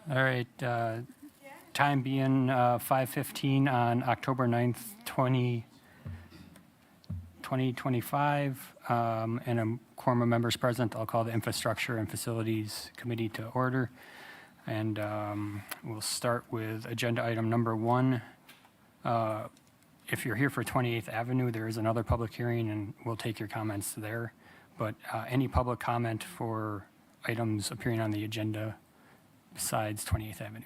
All right, time being 5:15 on October 9th, 2025, and a quorum of members present, I'll call the Infrastructure and Facilities Committee to order. And we'll start with agenda item number 1. If you're here for 28th Avenue, there is another public hearing, and we'll take your comments there. But any public comment for items appearing on the agenda besides 28th Avenue?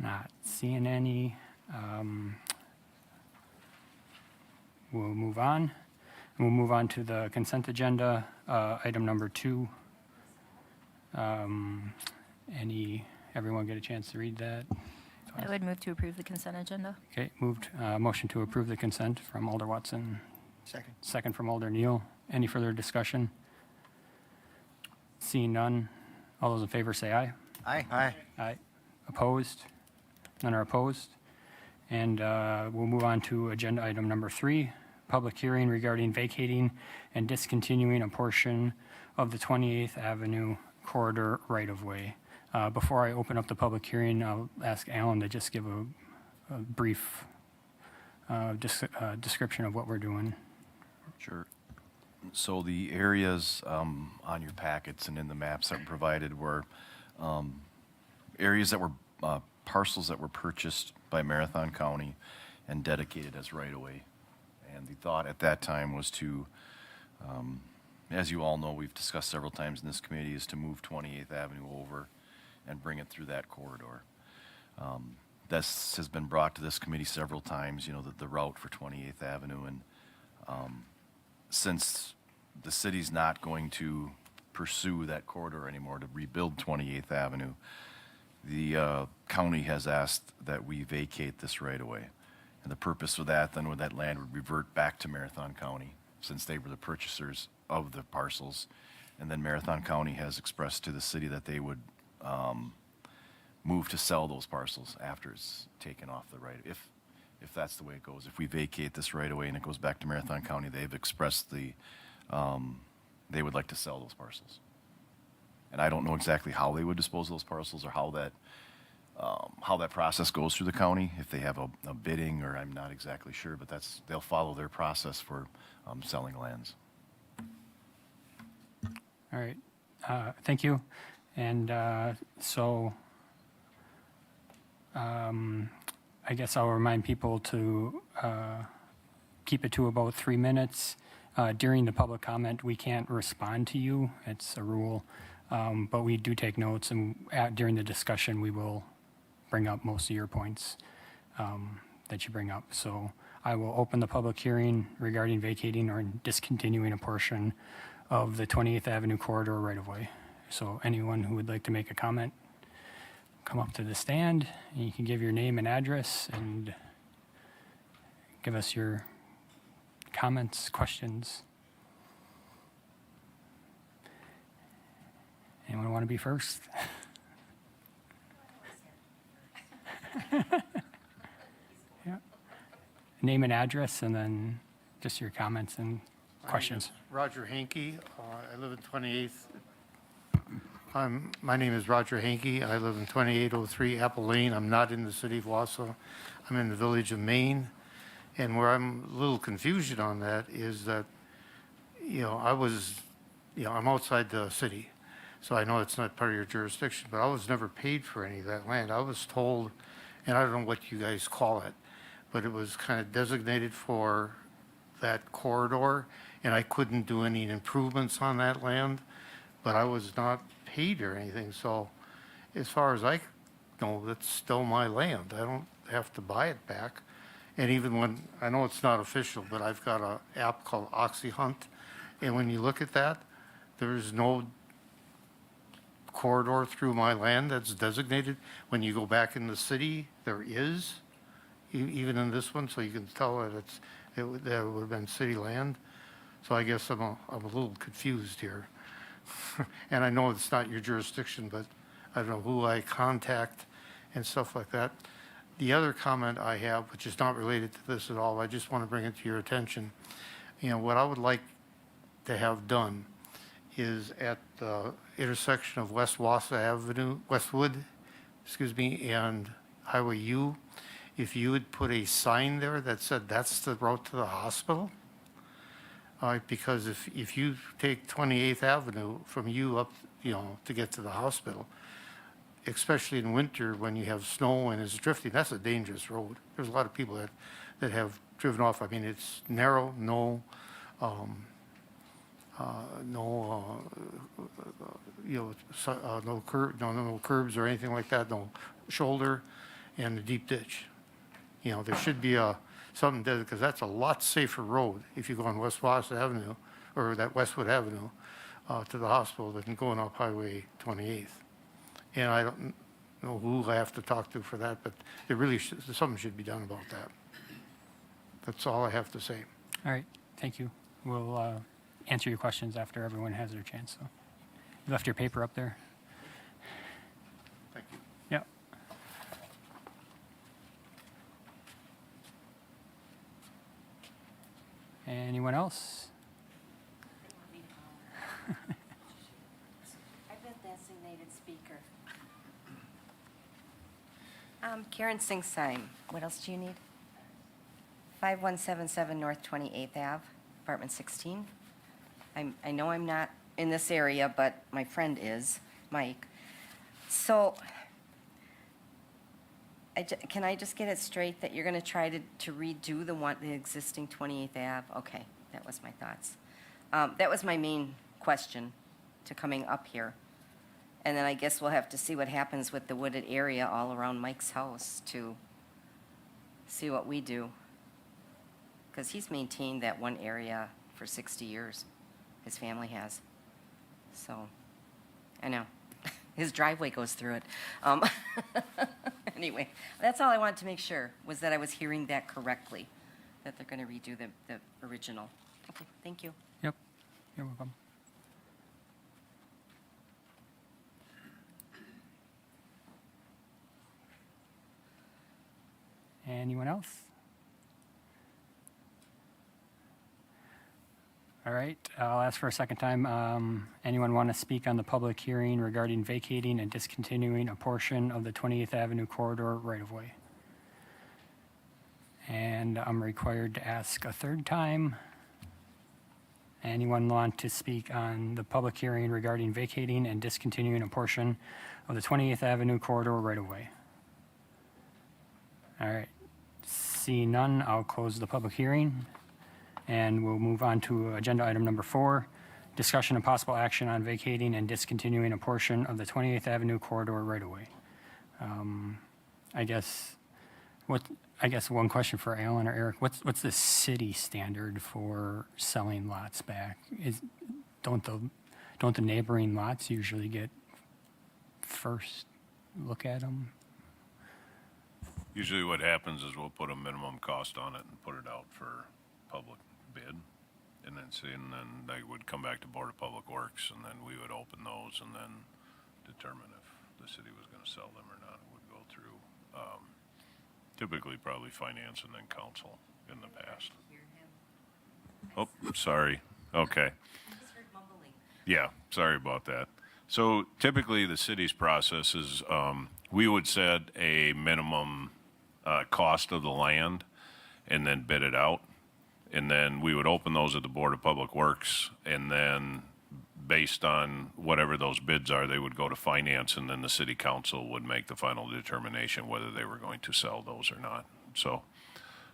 Not seeing any. We'll move on. We'll move on to the consent agenda, item number 2. Everyone get a chance to read that? I would move to approve the consent agenda. Okay, moved. Motion to approve the consent from Alder Watson. Second. Second from Alder Neal. Any further discussion? Seeing none, all those in favor say aye. Aye. Aye. Aye. Opposed? None are opposed. And we'll move on to agenda item number 3, public hearing regarding vacating and discontinuing a portion of the 28th Avenue corridor right-of-way. Before I open up the public hearing, I'll ask Alan to just give a brief description of what we're doing. Sure. So the areas on your packets and in the maps that were provided were areas that were parcels that were purchased by Marathon County and dedicated as right-of-way. And the thought at that time was to, as you all know, we've discussed several times in this committee, is to move 28th Avenue over and bring it through that corridor. This has been brought to this committee several times, you know, the route for 28th Avenue. And since the city's not going to pursue that corridor anymore to rebuild 28th Avenue, the county has asked that we vacate this right-of-way. And the purpose of that, then, with that land would revert back to Marathon County, since they were the purchasers of the parcels. And then Marathon County has expressed to the city that they would move to sell those parcels after it's taken off the right. If that's the way it goes, if we vacate this right-of-way and it goes back to Marathon County, they've expressed they would like to sell those parcels. And I don't know exactly how they would dispose of those parcels or how that process goes through the county, if they have a bidding, or I'm not exactly sure, but they'll follow their process for selling lands. All right, thank you. And I guess I'll remind people to keep it to about 3 minutes. During the public comment, we can't respond to you. It's a rule. But we do take notes, and during the discussion, we will bring up most of your points that you bring up. So I will open the public hearing regarding vacating or discontinuing a portion of the 28th Avenue corridor right-of-way. So anyone who would like to make a comment, come up to the stand, and you can give your name and address and give us your comments, questions. Anyone want to be first? Yeah. Name and address, and then just your comments and questions. Roger Hankey. I live in 28th. My name is Roger Hankey. I live in 2803 Apple Lane. I'm not in the city of Wausau. I'm in the village of Maine. And where I'm a little confusion on that is that, I'm outside the city. So I know it's not part of your jurisdiction, but I was never paid for any of that land. I was told, and I don't know what you guys call it, but it was kind of designated for that corridor, and I couldn't do any improvements on that land, but I was not paid or anything. So as far as I know, that's still my land. I don't have to buy it back. And even when, I know it's not official, but I've got an app called Oxy Hunt, and when you look at that, there's no corridor through my land that's designated. When you go back in the city, there is, even in this one, so you can tell that that would have been city land. So I guess I'm a little confused here. And I know it's not your jurisdiction, but I don't know who I contact and stuff like that. The other comment I have, which is not related to this at all, I just want to bring it to your attention. What I would like to have done is at the intersection of Westwood, and Highway U. If you would put a sign there that said that's the route to the hospital, because if you take 28th Avenue from U up, to get to the hospital, especially in winter when you have snow and it's drifting, that's a dangerous road. There's a lot of people that have driven off. I mean, it's narrow, no curbs or anything like that, no shoulder, and a deep ditch. There should be something there, because that's a lot safer road if you go on West Wausau Avenue, or that Westwood Avenue, to the hospital than going up Highway 28th. And I don't know who I have to talk to for that, but something should be done about that. That's all I have to say. All right, thank you. We'll answer your questions after everyone has their chance. So, you left your paper up there? Thank you. Yep. Anyone else? I've been designated speaker. Karen Singsheim. What else do you need? 5177 North 28th Ave, apartment 16. I know I'm not in this area, but my friend is, Mike. So, can I just get it straight that you're going to try to redo the existing 28th Ave? Okay, that was my thoughts. That was my main question to coming up here. And then I guess we'll have to see what happens with the wooded area all around Mike's house to see what we do. Because he's maintained that one area for 60 years. His family has. So, I know. His driveway goes through it. Anyway, that's all I wanted to make sure, was that I was hearing that correctly, that they're going to redo the original. Okay, thank you. Yep, you're welcome. Anyone else? All right, I'll ask for a second time. Anyone want to speak on the public hearing regarding vacating and discontinuing a portion of the 28th Avenue corridor right-of-way? And I'm required to ask a third time. Anyone want to speak on the public hearing regarding vacating and discontinuing a portion of the 28th Avenue corridor right-of-way? All right, seeing none, I'll close the public hearing. And we'll move on to agenda item number 4, discussion and possible action on vacating and discontinuing a portion of the 28th Avenue corridor right-of-way. I guess one question for Alan or Eric: What's the city standard for selling lots back? Don't the neighboring lots usually get first look at them? Usually what happens is we'll put a minimum cost on it and put it out for public bid, and then they would come back to Board of Public Works, and then we would open those and then determine if the city was going to sell them or not. It would go through typically probably finance and then council in the past. Oh, sorry. Okay. I just heard mumbling. Yeah, sorry about that. So typically the city's process is we would set a minimum cost of the land and then bid it out. And then we would open those at the Board of Public Works, and then based on whatever those bids are, they would go to finance, and then the city council would make the final determination whether they were going to sell those or not. So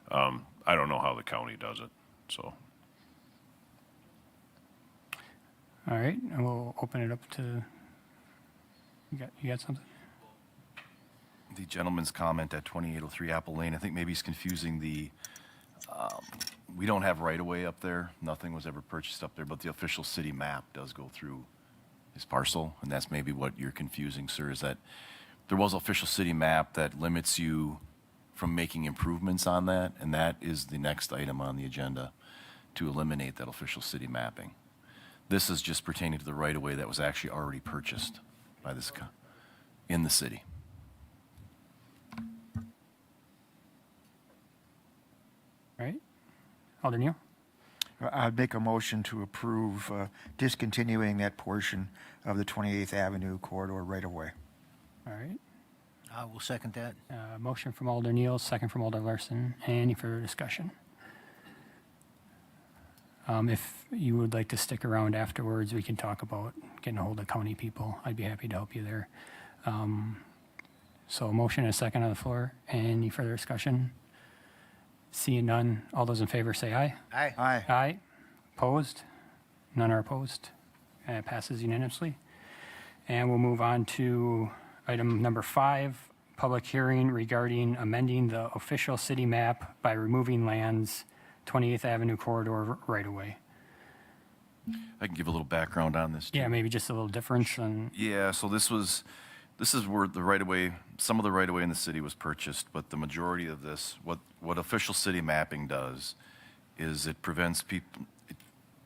I don't know how the county does it, so. All right, and we'll open it up to, you got something? The gentleman's comment at 2803 Apple Lane, I think maybe he's confusing we don't have right-of-way up there. Nothing was ever purchased up there, but the official city map does go through his parcel, and that's maybe what you're confusing, sir, is that there was an official city map that limits you from making improvements on that, and that is the next item on the agenda, to eliminate that official city mapping. This is just pertaining to the right-of-way that was actually already purchased by this in the city. All right, Alder Neal? I'd make a motion to approve discontinuing that portion of the 28th Avenue corridor right away. All right. I will second that. Motion from Alder Neal, second from Alder Larson. Any further discussion? If you would like to stick around afterwards, we can talk about getting a hold of county people. I'd be happy to help you there. So a motion and a second on the floor. Any further discussion? Seeing none, all those in favor say aye. Aye. Aye. Aye. Opposed? None are opposed. And it passes unanimously. And we'll move on to item number 5, public hearing regarding amending the official city map by removing lands 28th Avenue corridor right-of-way. I can give a little background on this, too. Yeah, maybe just a little difference and Yeah, so this is where the right-of-way, some of the right-of-way in the city was purchased, but the majority of this, what official city mapping does is it prevents people, it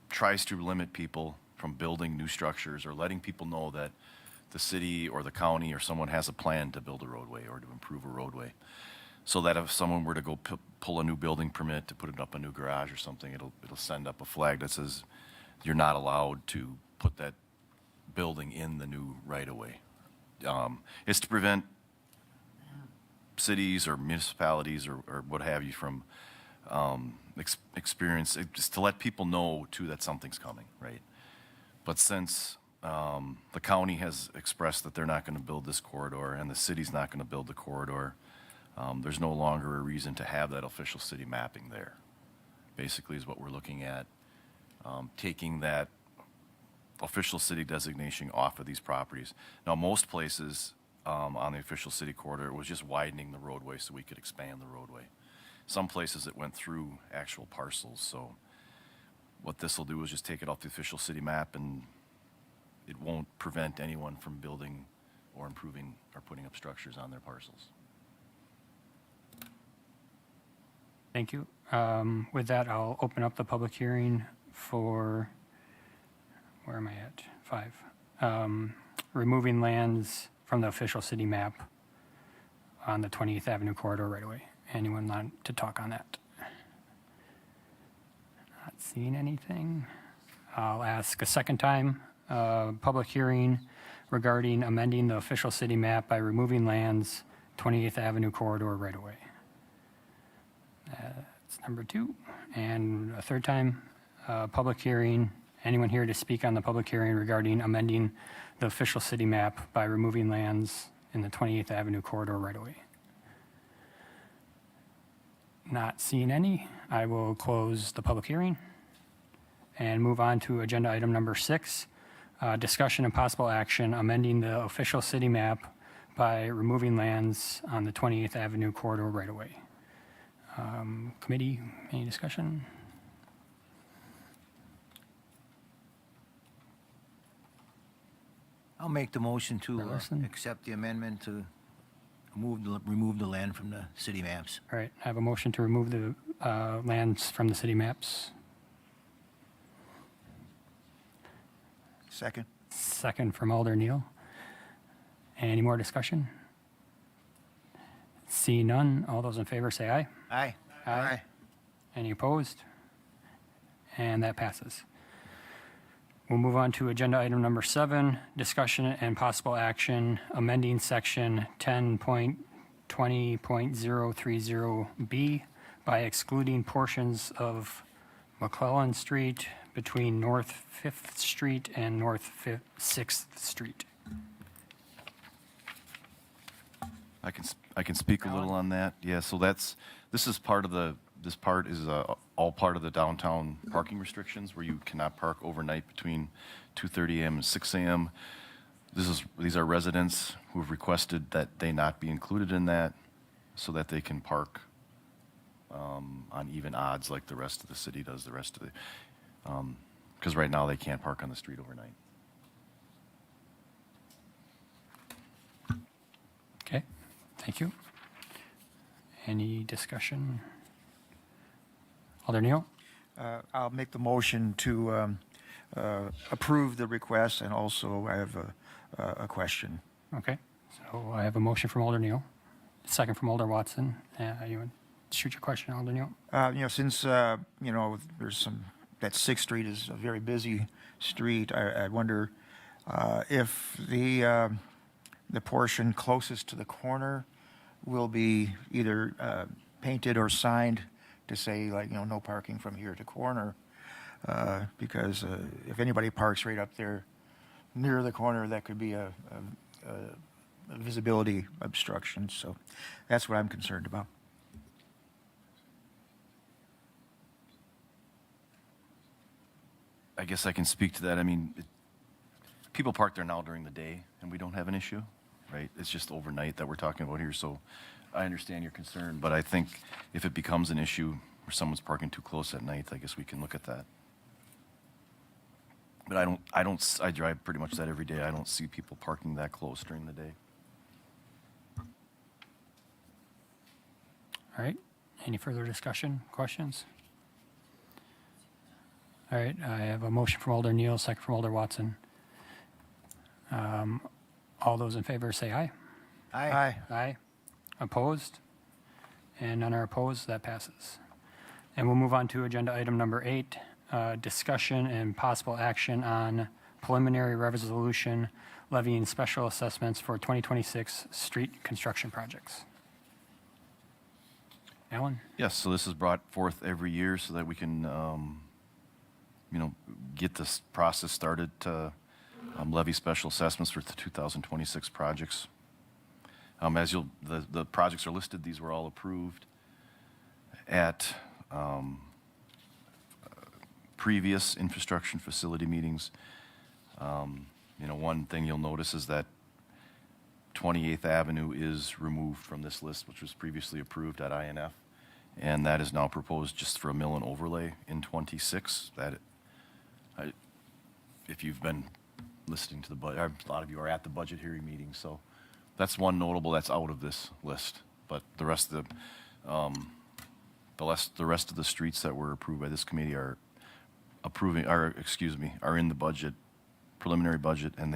tries to limit people from building new structures or letting people know that the city or the county or someone has a plan to build a roadway or to improve a roadway. So that if someone were to go pull a new building permit to put up a new garage or something, it'll send up a flag that says you're not allowed to put that building in the new right-of-way. It's to prevent cities or municipalities or what have you from experience, just to let people know too that something's coming, right? But since the county has expressed that they're not going to build this corridor and the city's not going to build the corridor, there's no longer a reason to have that official city mapping there. Basically is what we're looking at, taking that official city designation off of these properties. Now, most places on the official city corridor, it was just widening the roadway so we could expand the roadway. Some places it went through actual parcels, so what this will do is just take it off the official city map, and it won't prevent anyone from building or improving or putting up structures on their parcels. thank you. With that, I'll open up the public hearing for, where am I at? 5. Removing lands from the official city map on the 28th Avenue corridor right away. Anyone want to talk on that? Not seeing anything. I'll ask a second time. Public hearing regarding amending the official city map by removing lands 28th Avenue corridor right away. That's number 2. And a third time, public hearing. Anyone here to speak on the public hearing regarding amending the official city map by removing lands in the 28th Avenue corridor right away? Not seeing any. I will close the public hearing and move on to agenda item number 6, discussion and possible action amending the official city map by removing lands on the 28th Avenue corridor right away. Committee, any discussion? I'll make the motion to Larson? accept the amendment to remove the land from the city maps. All right, I have a motion to remove the lands from the city maps. Second. Second from Alder Neal. Any more discussion? See none. All those in favor say aye. Aye. Aye. Any opposed? And that passes. We'll move on to agenda item number 7, discussion and possible action amending section 10.20.030B by excluding portions of McClellan Street between North 5th Street and North 6th Street. I can speak a little on that. Yeah, so this is part of this part is all part of the downtown parking restrictions where you cannot park overnight between 2:30 a.m. and 6 a.m. These are residents who have requested that they not be included in that so that they can park on even odds like the rest of the city does, the rest of the, because right now they can't park on the street overnight. Okay, thank you. Any discussion? Alder Neal? I'll make the motion to approve the request, and also I have a question. Okay, so I have a motion from Alder Neal, second from Alder Watson. You want to shoot your question, Alder Neal? Since, there's some that 6th Street is a very busy street. I wonder if the portion closest to the corner will be either painted or signed to say, like, no parking from here to corner. Because if anybody parks right up there near the corner, that could be a visibility obstruction. So that's what I'm concerned about. I guess I can speak to that. I mean, people park there now during the day, and we don't have an issue, right? It's just overnight that we're talking about here, so I understand your concern, but I think if it becomes an issue where someone's parking too close at night, I guess we can look at that. But I drive pretty much that every day. I don't see people parking that close during the day. All right. Any further discussion, questions? All right, I have a motion from Alder Neal, second from Alder Watson. All those in favor say aye. Aye. Aye. Opposed? And none are opposed, that passes. And we'll move on to agenda item number 8, discussion and possible action on preliminary resolution levying special assessments for 2026 street construction projects. Alan? Yes, so this is brought forth every year so that we can, get this process started to levy special assessments for the 2026 projects. As the projects are listed, these were all approved at previous infrastructure facility meetings. One thing you'll notice is that 28th Avenue is removed from this list, which was previously approved at INF, and that is now proposed just for a mill and overlay in 26. If you've been listening to the budget, a lot of you are at the budget hearing meeting, so that's one notable that's out of this list. But the rest of the rest of the streets that were approved by this committee are in the budget, preliminary budget, and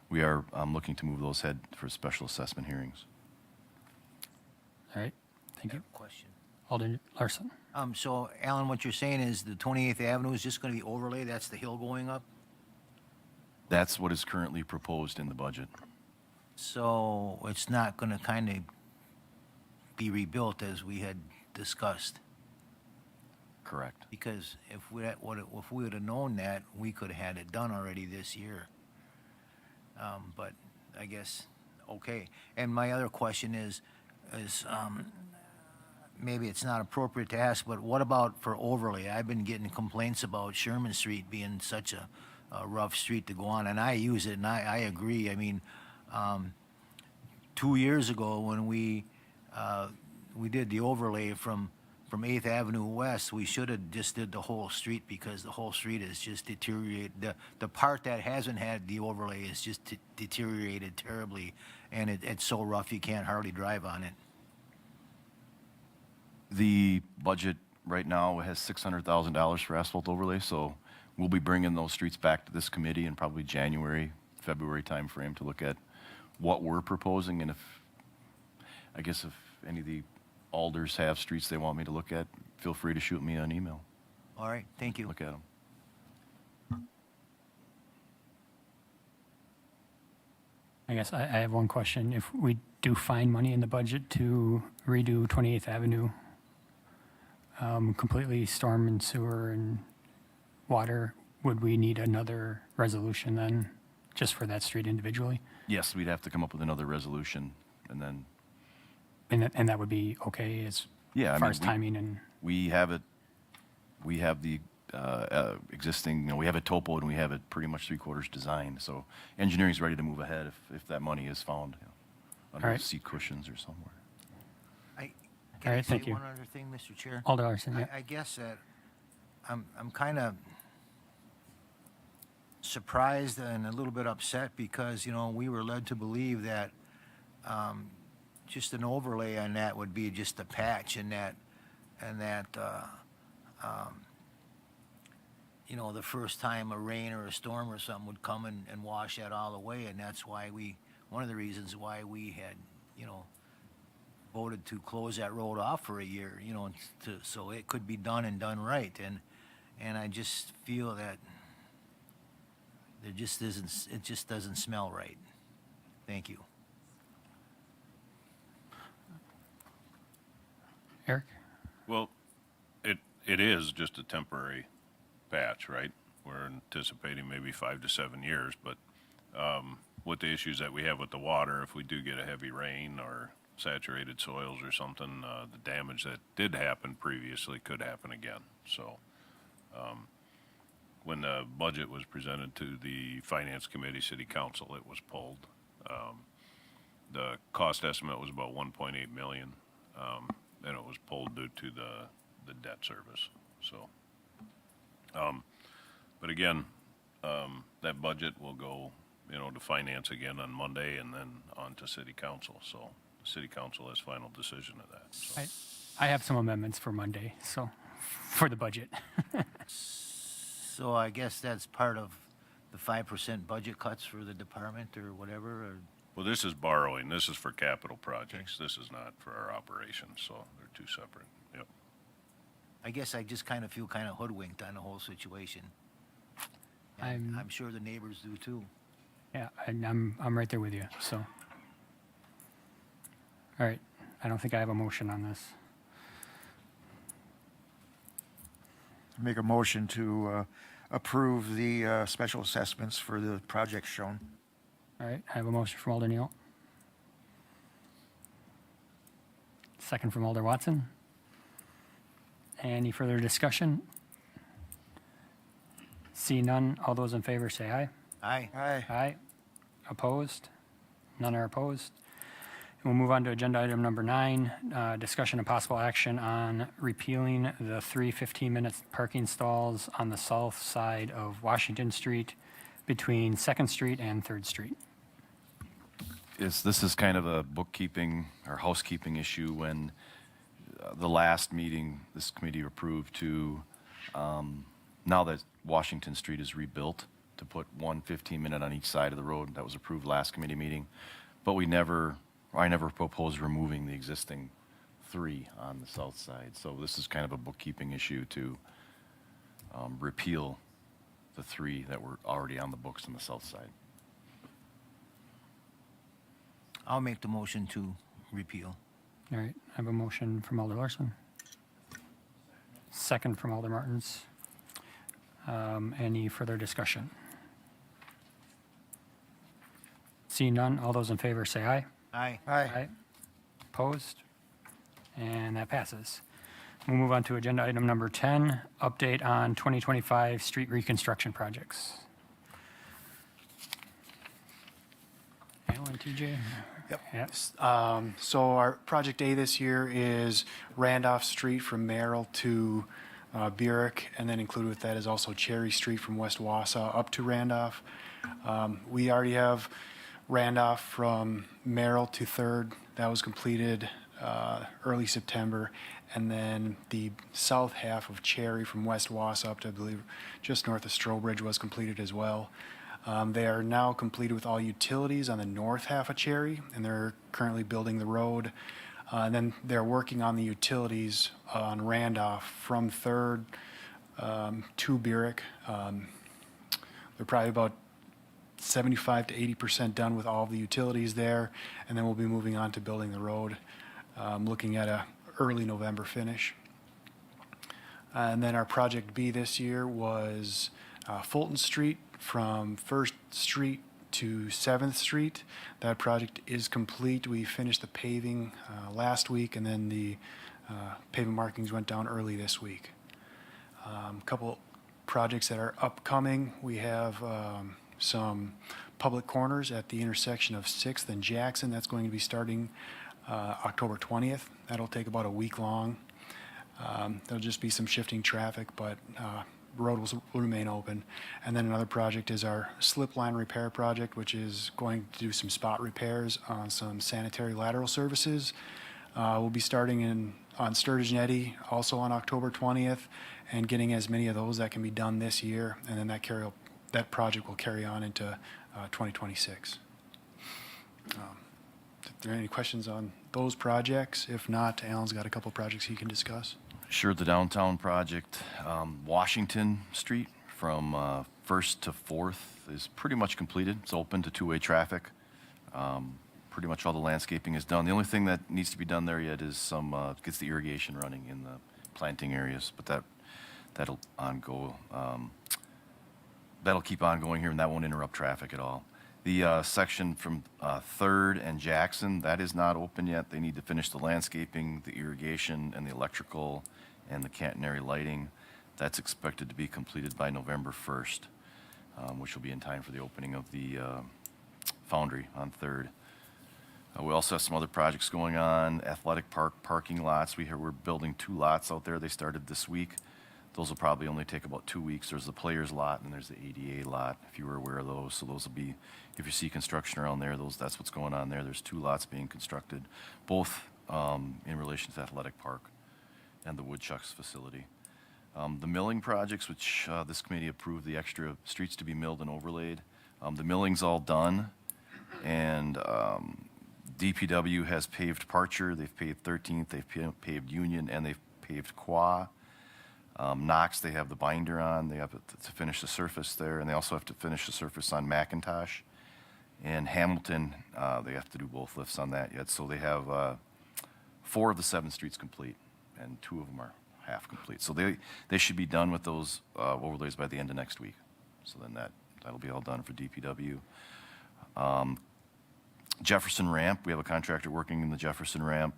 we are looking to move those ahead for special assessment hearings. All right, thank you. Question. Alder Larson? So, Alan, what you're saying is the 28th Avenue is just going to be overlay? That's the hill going up? That's what is currently proposed in the budget. So it's not going to kind of be rebuilt as we had discussed? Correct. Because if we would have known that, we could have had it done already this year. But I guess, okay. And my other question is maybe it's not appropriate to ask, but what about for overlay? I've been getting complaints about Sherman Street being such a rough street to go on, and I use it, and I agree. I mean, 2 years ago when we did the overlay from 8th Avenue West, we should have just did the whole street because the whole street is just deteriorated. The part that hasn't had the overlay is just deteriorated terribly, and it's so rough you can't hardly drive on it. The budget right now has $600,000 for asphalt overlay, so we'll be bringing those streets back to this committee in probably January, February timeframe to look at what we're proposing, and if any of the alders have streets they want me to look at, feel free to shoot me an email. All right, thank you. Look at them. I guess I have one question. If we do find money in the budget to redo 28th Avenue, completely storm and sewer and water, would we need another resolution then, just for that street individually? Yes, we'd have to come up with another resolution, and then And that would be okay as Yeah, I far mean, as timing and, we have it. We have the existing. We have it topoed, and we have it pretty much 3/4 designed. So engineering's ready to move ahead if that money is found under All right. seat cushions or somewhere. Can All I right, say thank you. one other thing, Mr. Chair? Alder Larson, yeah. I guess that I'm kind of surprised and a little bit upset because, we were led to believe that just an overlay on that would be just a patch and that the first time a rain or a storm or something would come and wash that all away, and that's why one of the reasons why we had, voted to close that road off for a year, so it could be done and done right. and I just feel that it just doesn't smell right. Thank you. Eric? Well, it is just a temporary patch, right? We're anticipating maybe 5 to 7 years, but with the issues that we have with the water, if we do get a heavy rain or saturated soils or something, the damage that did happen previously could happen again. So when the budget was presented to the Finance Committee, City Council, it was pulled. The cost estimate was about 1.8 million, and it was pulled due to the debt service. So, but again, that budget will go, to finance again on Monday and then on to City Council. So the City Council has final decision of that. So. I have some amendments for Monday, so, for the budget. So I guess that's part of the 5% budget cuts for the department or whatever, or? Well, this is borrowing. This is for capital projects. This is not for our operations, so they're two separate. Yep. I guess I just kind of feel kind of hoodwinked on the whole situation. And I'm sure the neighbors do too. Yeah, and I'm right there with you, so. All right, I don't think I have a motion on this. Make a motion to approve the special assessments for the projects shown. All right, I have a motion from Alder Neal. Second from Alder Watson. Any further discussion? See none, all those in favor say aye. Aye. Aye. Aye. Opposed? None are opposed. We'll move on to agenda item number 9, discussion and possible action on repealing the 3 15-minute parking stalls on the south side of Washington Street between 2nd Street and 3rd Street. This is kind of a bookkeeping or housekeeping issue. When the last meeting, this committee approved to, now that Washington Street is rebuilt, to put 1 15-minute on each side of the road. That was approved last committee meeting. But I never proposed removing the existing 3 on the south side. So this is kind of a bookkeeping issue to repeal the 3 that were already on the books on the south side. I'll make the motion to repeal. All right, I have a motion from Alder Larson. Second from Alder Martins. Any further discussion? Seeing none, all those in favor say aye. Aye. Aye. Opposed? And that passes. We'll move on to agenda item number 10, update on 2025 street reconstruction projects. Alan, TJ? Yep. Yes. So our project A this year is Randolph Street from Merrill to Burek, and then included with that is also Cherry Street from West Wausau up to Randolph. We already have Randolph from Merrill to 3rd. That was completed early September. And then the south half of Cherry from West Wausau up to, I believe, just north of Strobridge was completed as well. They are now completed with all utilities on the north half of Cherry, and they're currently building the road. And then they're working on the utilities on Randolph from 3rd to Burek. They're probably about 75 to 80% done with all of the utilities there, and then we'll be moving on to building the road, looking at a early November finish. And then our project B this year was Fulton Street from 1st Street to 7th Street. That project is complete. We finished the paving last week, and then the pavement markings went down early this week. A couple projects that are upcoming. We have some public corners at the intersection of 6th and Jackson. That's going to be starting October 20th. That'll take about a week long. There'll just be some shifting traffic, but road will remain open. And then another project is our slip line repair project, which is going to do some spot repairs on some sanitary lateral services. We'll be starting on Sturridge and Eddy also on October 20th, and getting as many of those that can be done this year, and then that project will carry on into 2026. If there are any questions on those projects, if not, Alan's got a couple projects he can discuss. Sure, the downtown project, Washington Street from 1st to 4th is pretty much completed. It's open to two-way traffic. Pretty much all the landscaping is done. The only thing that needs to be done there yet is gets the irrigation running in the planting areas, but that'll that'll keep on going here, and that won't interrupt traffic at all. The section from 3rd and Jackson, that is not open yet. They need to finish the landscaping, the irrigation, and the electrical, and the catenary lighting. That's expected to be completed by November 1st, which will be in time for the opening of the foundry on 3rd. We also have some other projects going on, athletic park parking lots. We're building 2 lots out there. They started this week. Those will probably only take about 2 weeks. There's the players lot and there's the ADA lot, if you were aware of those. So those will be, if you see construction around there, that's what's going on there. There's 2 lots being constructed, both in relation to the athletic park and the woodchucks facility. The milling projects, which this committee approved the extra streets to be milled and overlaid. The milling's all done, and DPW has paved Parcher, they've paved 13th, they've paved Union, and they've paved Qua. Knox, they have the binder on. They have to finish the surface there, and they also have to finish the surface on McIntosh. And Hamilton, they have to do both lifts on that yet. So they have 4 of the 7 streets complete, and 2 of them are half complete. So they should be done with those overlays by the end of next week. So then that'll be all done for DPW. Jefferson Ramp, we have a contractor working in the Jefferson Ramp.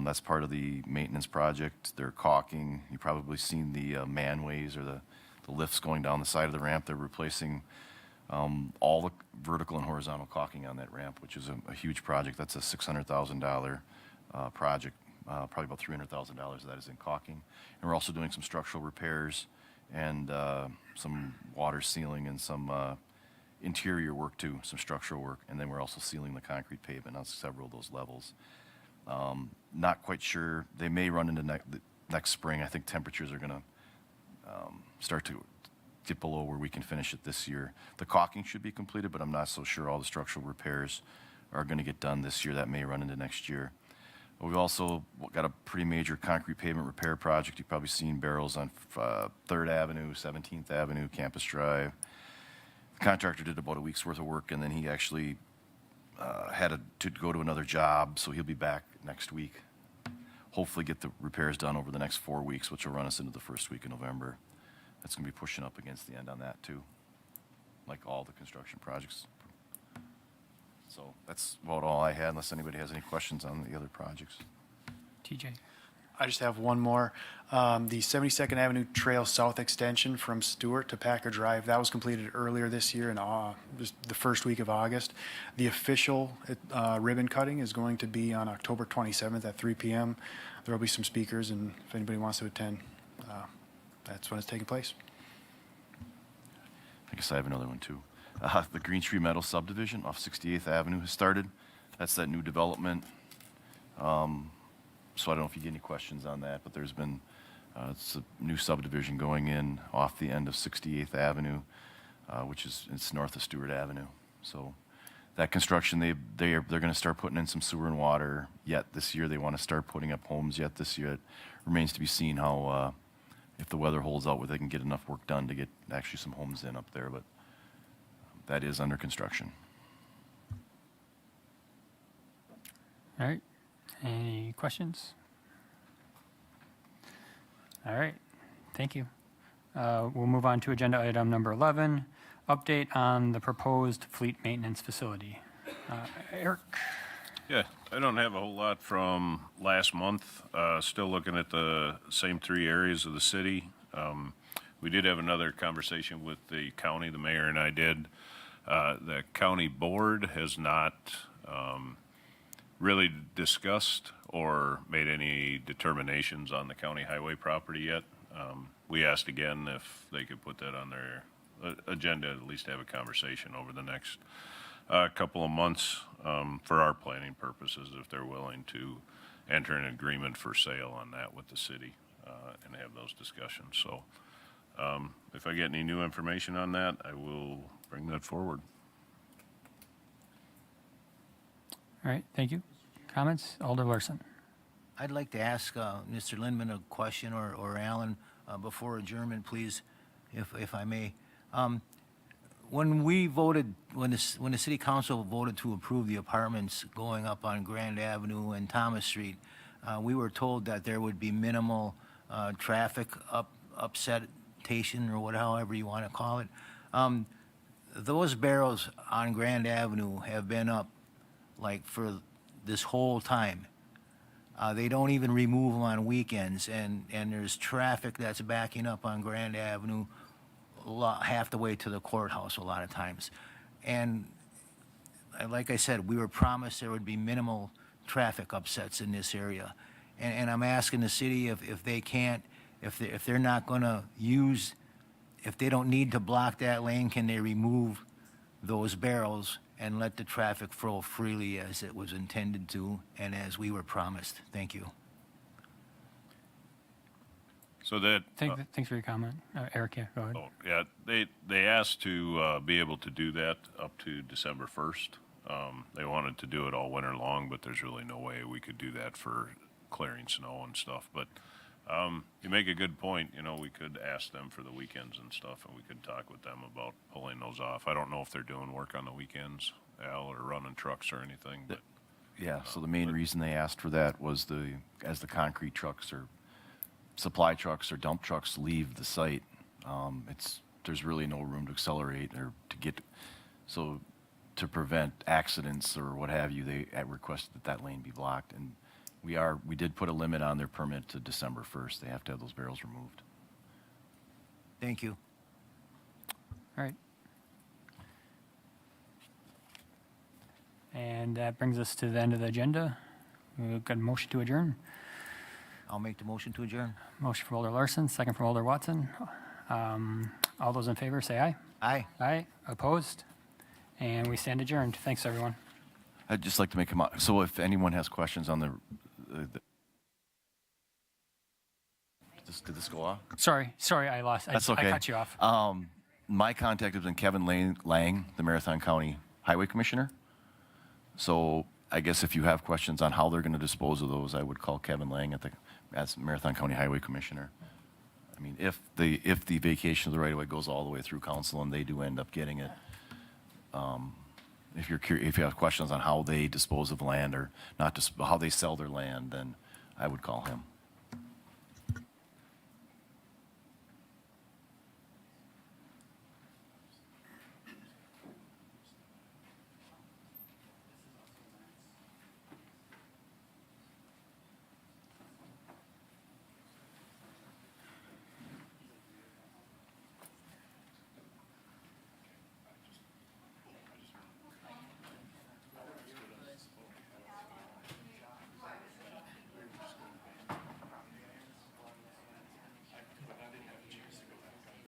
That's part of the maintenance project. They're caulking. You've probably seen the manways or the lifts going down the side of the ramp. They're replacing all the vertical and horizontal caulking on that ramp, which is a huge project. That's a $600,000 project. Probably about $300,000 of that is in caulking. And we're also doing some structural repairs and some water sealing and some interior work too, some structural work. And then we're also sealing the concrete pavement on several of those levels. Not quite sure. They may run into next spring. I think temperatures are going to start to dip below where we can finish it this year. The caulking should be completed, but I'm not so sure all the structural repairs are going to get done this year. That may run into next year. We've also got a pretty major concrete pavement repair project. You've probably seen barrels on 3rd Avenue, 17th Avenue, Campus Drive. The contractor did about a week's worth of work, and then he actually had to go to another job, so he'll be back next week. Hopefully get the repairs done over the next 4 weeks, which will run us into the first week of November. That's going to be pushing up against the end on that, too, like all the construction projects. So that's about all I had, unless anybody has any questions on the other projects. TJ? I just have one more. The 72nd Avenue Trail South extension from Stewart to Packer Drive, that was completed earlier this year in just the first week of August. The official ribbon cutting is going to be on October 27th at 3 p.m. There will be some speakers, and if anybody wants to attend, that's when it's taking place. I guess I have another one, too. The Green Tree Meadow subdivision off 68th Avenue has started. That's that new development. So I don't know if you get any questions on that, but there's been, it's a new subdivision going in off the end of 68th Avenue, which is, it's north of Stewart Avenue. So that construction, they're going to start putting in some sewer and water yet this year. They want to start putting up homes yet this year. It remains to be seen how, if the weather holds out, where they can get enough work done to get actually some homes in up there, but that is under construction. All right. Any questions? All right. Thank you. We'll move on to agenda item number 11, update on the proposed fleet maintenance facility. Eric? Yeah, I don't have a whole lot from last month. Still looking at the same 3 areas of the city. We did have another conversation with the county, the mayor and I did. The county board has not really discussed or made any determinations on the county highway property yet. We asked again if they could put that on their agenda, at least have a conversation over the next couple of months for our planning purposes, if they're willing to enter an agreement for sale on that with the city and have those discussions. So if I get any new information on that, I will bring that forward. All right. Thank you. Comments? Alder Larson. I'd like to ask Mr. Lindman a question, or Alan, before adjournment, please, if I may. When we voted, when the city council voted to approve the apartments going up on Grand Avenue and Thomas Street, we were told that there would be minimal traffic upsetation, or however you want to call it. Those barrels on Grand Avenue have been up like for this whole time. They don't even remove them on weekends, and there's traffic that's backing up on Grand Avenue half the way to the courthouse a lot of times. And like I said, we were promised there would be minimal traffic upsets in this area. And I'm asking the city if they can't, if they're not going to use, if they don't need to block that lane, can they remove those barrels and let the traffic flow freely as it was intended to and as we were promised? Thank you. So that, Thanks for your comment. Eric, yeah, go ahead. oh, yeah, they asked to be able to do that up to December 1st. They wanted to do it all winter long, but there's really no way we could do that for clearing snow and stuff. But you make a good point. You know, we could ask them for the weekends and stuff, and we could talk with them about pulling those off. I don't know if they're doing work on the weekends, Al, or running trucks or anything, but Yeah, so the main reason they asked for that was as the concrete trucks or supply trucks or dump trucks leave the site, there's really no room to accelerate or so to prevent accidents or what have you, they requested that lane be blocked. And we did put a limit on their permit to December 1st. They have to have those barrels removed. Thank you. All right. And that brings us to the end of the agenda. We've got a motion to adjourn. I'll make the motion to adjourn. Motion from Alder Larson, second from Alder Watson. All those in favor, say aye. Aye. Aye. Opposed? And we stand adjourned. Thanks, everyone. I'd just like to make so if anyone has questions on did this go off? Sorry, I lost. That's I okay. cut you off. My contact has been Kevin Lang, the Marathon County Highway Commissioner. So I guess if you have questions on how they're going to dispose of those, I would call Kevin Lang as Marathon County Highway Commissioner. I mean, if the vacation of the right-of-way goes all the way through council and they do end up getting it, if you have questions on how they dispose of land or not, how they sell their land, then I would call him.